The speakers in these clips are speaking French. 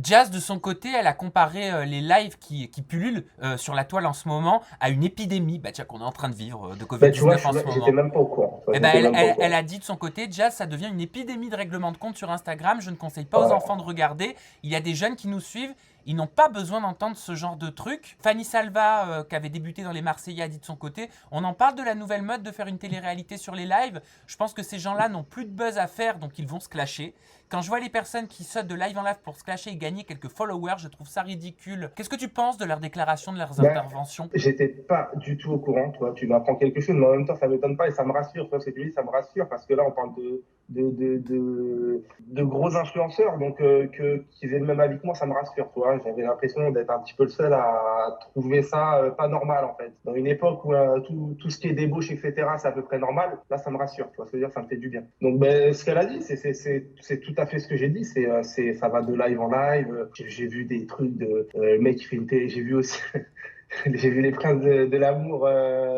Jazz, de son côté, elle a comparé les lives qui pullulent sur la toile en ce moment à une épidémie qu'on est en train de vivre de Ben, tu vois, Covid-19 en ce j'étais moment. même pas au courant. Tu vois, Eh ben, j'étais même pas au elle courant. a dit de son côté, Jazz, ça devient une épidémie de règlement de compte sur Instagram. Je ne conseille pas aux Ouais. enfants de regarder. Il y a des jeunes qui nous suivent. Ils n'ont pas besoin d'entendre ce genre de truc. Fanny Salva, qui avait débuté dans les Marseillais, a dit de son côté, on en parle de la nouvelle mode de faire une télé-réalité sur les lives. Je pense que ces gens-là n'ont plus de buzz à faire, donc ils vont se clasher. Quand je vois les personnes qui sautent de live en live pour se clasher et gagner quelques followers, je trouve ça ridicule. Qu'est-ce que tu penses de leurs déclarations, de leurs Ben, interventions? j'étais pas du tout au courant, tu vois. Tu m'apprends quelque chose, mais en même temps, ça m'étonne pas et ça me rassure. Tu vois, ce que tu dis, ça me rassure parce que là, on parle de gros influenceurs, donc qu'ils aient le même avis que moi, ça me rassure, tu vois. J'avais l'impression d'être un petit peu le seul à trouver ça pas normal, en fait. Dans une époque où tout ce qui est débauche, etc., c'est à peu près normal, là, ça me rassure, tu vois. C'est-à-dire, ça me fait du bien. Donc, ben, ce qu'elle a dit, c'est tout à fait ce que j'ai dit. Ça va de live en live. J'ai vu des trucs de le mec qui fait une télé. J'ai vu aussi. J'ai vu les princes de l'amour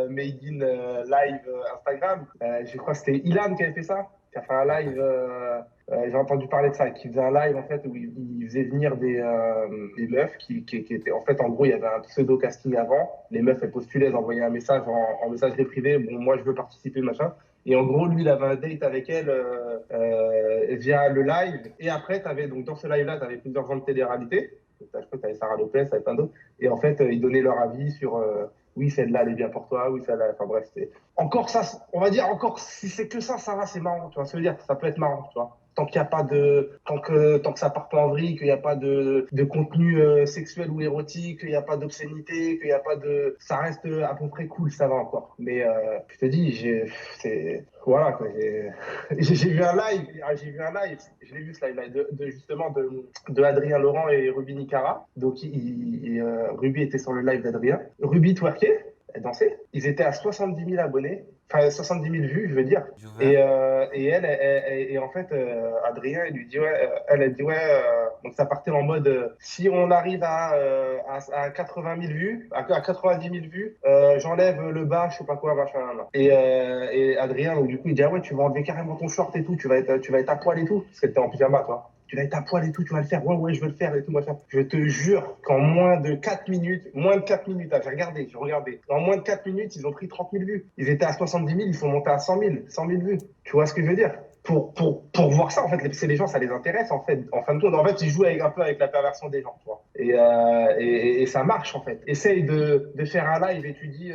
made in live Instagram. Je crois que c'était Ilan qui avait fait ça, qui a fait un Non, pas live. vu. J'ai entendu parler de ça, qui faisait un live en fait où il faisait venir des meufs qui étaient en fait en gros il y avait un pseudo casting avant. Les meufs elles postulaient, elles envoyaient un message en messagerie privée. Bon moi je veux participer machin. Et en gros lui il avait un date avec elle via le live. Et après t'avais donc dans ce live là t'avais plusieurs gens de télé-réalité. Je crois que t'avais Sarah Lopez, t'avais plein d'autres. Et en fait, ils donnaient leur avis sur oui, celle-là, elle est bien pour toi, oui, celle-là. Enfin bref, c'est. Encore ça, on va dire, encore si c'est que ça va, c'est marrant, tu vois. Ça veut dire, ça peut être marrant, tu vois. Tant qu'il n'y a pas de. Tant que ça part pas en vrille, qu'il n'y a pas de contenu sexuel ou érotique, qu'il n'y a pas d'obscénité, qu'il n'y a pas de. Ça reste à peu près cool, ça va encore. Mais je te dis, c'est. Voilà, quoi. J'ai vu un live, je l'ai vu ce live justement de Adrien Laurent et Ruby Nicara. Donc Ruby était sur le live d'Adrien. Ruby twerkait, elle dansait. Ils étaient à 70 000 abonnés, enfin 70 000 vues, je veux dire. Viewer. Et et en fait, Adrien, il lui dit ouais, elle dit ouais. Donc ça partait en mode si on arrive à 80 000 vues, à 90 000 vues, j'enlève le bas, je sais pas quoi, machin. Là. Et Adrien, donc du coup, il dit ah ouais, tu vas enlever carrément ton short et tout, tu vas être à poil et tout, parce qu'elle était en pyjama, toi. Tu vas être à poil et tout, tu vas le faire. Ouais, ouais, je veux le faire et tout, machin. Je te jure qu'en moins de 4 minutes, ah, j'ai regardé. En moins de 4 minutes, ils ont pris 30 000 vues. Ils étaient à 70 000, ils sont montés à 100 000 vues. Tu vois ce que je veux dire? Pour voir ça, en fait, c'est les gens, ça les intéresse, en fait. En fin de compte, en fait, ils jouent un peu avec la perversion des gens, tu vois. Et ça marche, en fait. Essaye de faire un live et tu dis,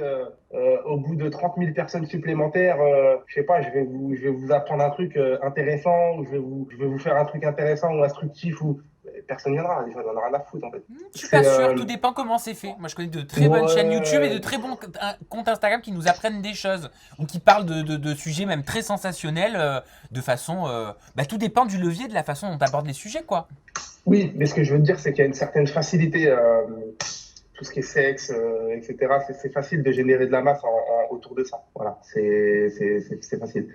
au bout de 30 000 personnes supplémentaires, je sais pas, je vais vous apprendre un truc intéressant, ou je vais vous faire un truc intéressant ou instructif, ou personne viendra, les gens n'en ont rien à foutre, en fait. Je suis pas C'est, sûr, tout dépend comment c'est fait. Moi, je connais de très bonnes chaînes YouTube et de ouais, très bons comptes Instagram qui nous apprennent des choses ou qui parlent de sujets même très sensationnels de façon. Tout dépend du levier, de la façon dont tu abordes les sujets, quoi. oui, mais ce que je veux te dire, c'est qu'il y a une certaine facilité. Tout ce qui est sexe, etc. C'est facile de générer de la masse autour de ça. Voilà, c'est facile.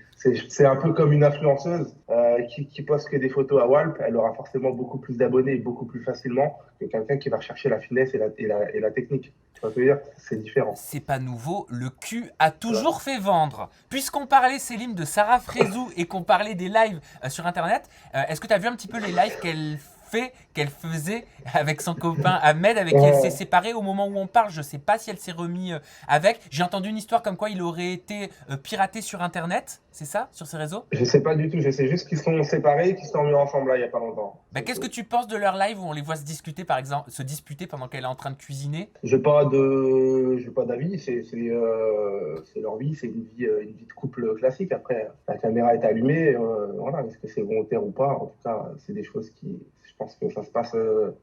C'est un peu comme une influenceuse qui poste que des photos à Walp, elle aura forcément beaucoup plus d'abonnés beaucoup plus facilement que quelqu'un qui va rechercher la finesse et la technique. Tu vois ce que je veux dire? C'est différent. C'est pas nouveau, le cul a Voilà. toujours fait vendre. Puisqu'on parlait, Céline, de Sarah Frézou et qu'on parlait des lives sur Internet, est-ce que tu as vu un petit peu les lives qu'elle faisait avec son copain Ahmed, avec qui elle s'est Ouais. séparée au moment où on parle? Je sais pas si elle s'est remis avec. J'ai entendu une histoire comme quoi il aurait été piraté sur Internet, c'est ça, sur ses réseaux? Je sais pas du tout, je sais juste qu'ils sont séparés, qu'ils sont mis ensemble là il y a pas longtemps. C'est Qu'est-ce que tout. tu penses de leur live où on les voit se discuter, par exemple, se disputer pendant qu'elle est en train de cuisiner? J'ai pas d'avis. C'est leur vie, c'est une vie de couple classique. Après, la caméra est allumée, voilà. Est-ce que c'est volontaire ou pas? En tout cas, c'est des choses je pense que ça se passe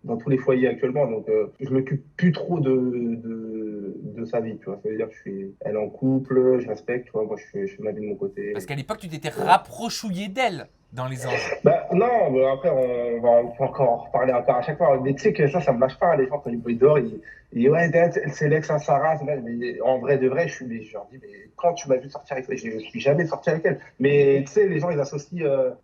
dans tous les foyers actuellement. Donc, je m'occupe plus trop de sa vie, tu vois. Ça veut dire que elle est en couple, je respecte, tu vois. Moi, je fais ma vie de mon Parce côté. qu'à l'époque, tu t'étais Voilà. rapprochouillé d'elle dans Les Anges. Bah, non, mais après, on peut encore en reparler encore à chaque fois. Mais tu sais que ça me lâche pas. Les gens, quand ils me voient dehors, ils disent, ouais, c'est l'ex à Sarah. Mais en vrai de vrai, je leur dis, mais quand tu m'as vu sortir avec elle, je suis jamais sorti avec elle. Mais tu sais, les gens, ils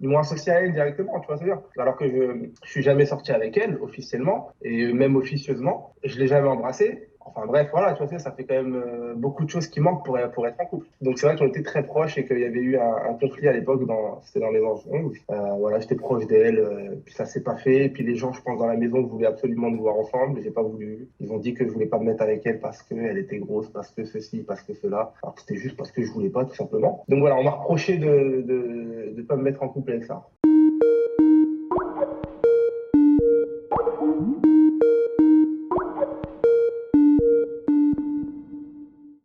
m'ont associé à elle directement, tu vois ce que je veux dire. Alors que je suis jamais sorti avec elle, officiellement, et même officieusement. Je l'ai jamais embrassée. Enfin bref, voilà, tu vois, ça fait quand même beaucoup de choses qui manquent pour être en couple. Donc c'est vrai qu'on était très proches et qu'il y avait eu un conflit à l'époque, c'était dans les anges 11. Voilà, j'étais proche d'elle, puis ça s'est pas fait. Et puis les gens, je pense, dans la maison voulaient absolument nous voir ensemble. J'ai pas voulu. Ils ont dit que je voulais pas me mettre avec elle parce qu'elle était grosse, parce que ceci, parce que cela. Alors que c'était juste parce que je voulais pas, tout simplement. Donc voilà, on m'a reproché de pas me mettre en couple avec ça.